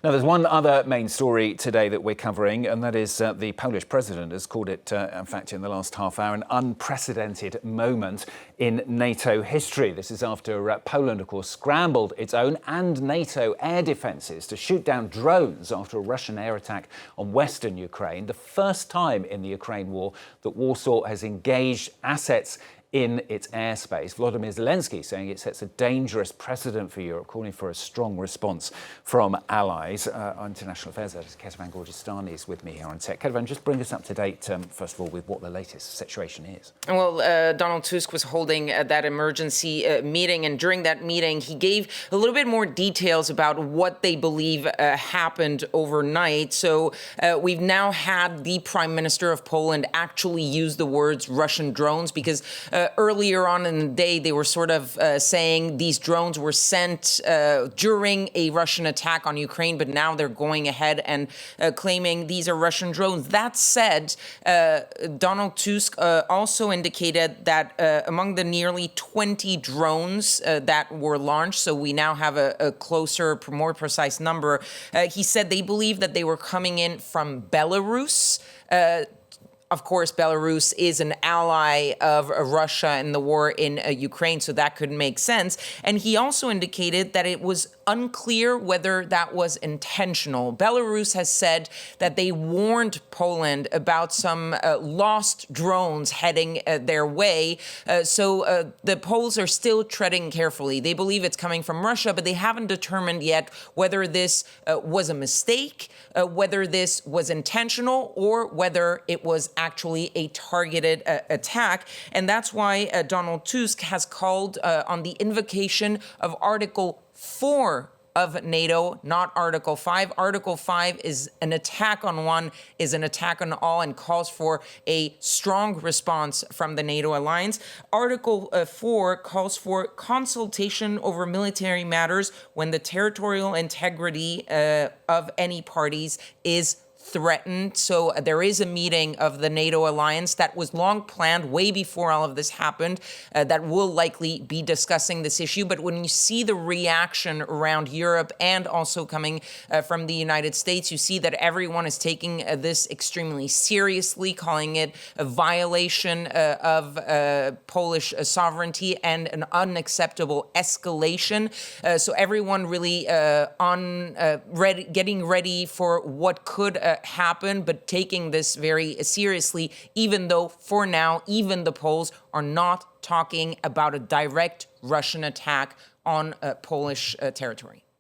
Now, there's one other main story today that we're covering, and that is the Polish president has called it, in fact, in the last half hour, an unprecedented moment in NATO history. This is after Poland, of course, scrambled its own and NATO air defences to shoot down drones after a Russian air attack on western Ukraine. The first time in the Ukraine war that Warsaw has engaged assets in its airspace. Volodymyr Zelensky saying it sets a dangerous precedent for Europe, calling for a strong response from allies. Our international affairs editor, Ketevan Gorgistani, is with me here on Tech. Ketevan, just bring us up to date, first of all, with what the latest situation is. Well, Donald Tusk was holding that emergency meeting, and during that meeting, he gave a little bit more details about what they believe happened overnight. So we've now had the Prime Minister of Poland actually use the words Russian drones, because earlier on in the day, they were sort of saying these drones were sent during a Russian attack on Ukraine, but now they're going ahead and claiming these are Russian drones. That said, Donald Tusk also indicated that among the nearly 20 drones that were launched, so we now have a closer, more precise number, he said they believe that they were coming in from Belarus. Of course, Belarus is an ally of Russia in the war in Ukraine, so that could make sense. And he also indicated that it was unclear whether that was intentional. Belarus has said that they warned Poland about some lost drones heading their way. So the Poles are still treading carefully. They believe it's coming from Russia, but they haven't determined yet whether this was a mistake, whether this was intentional, or whether it was actually a targeted attack. And that's why Donald Tusk has called on the invocation of Article 4 of NATO, not Article 5. Article 5 is an attack on one, is an attack on all, and calls for a strong response from the NATO alliance. Article 4 calls for consultation over military matters when the territorial integrity of any parties is threatened. So there is a meeting of the NATO alliance that was long planned way before all of this happened that will likely be discussing this issue. But when you see the reaction around Europe and also coming from the United States, you see that everyone is taking this extremely seriously, calling it a violation of Polish sovereignty and an unacceptable escalation. So everyone really getting ready for what could happen, but taking this very seriously, even though for now, even the Poles are not talking about a direct Russian attack on Polish territory.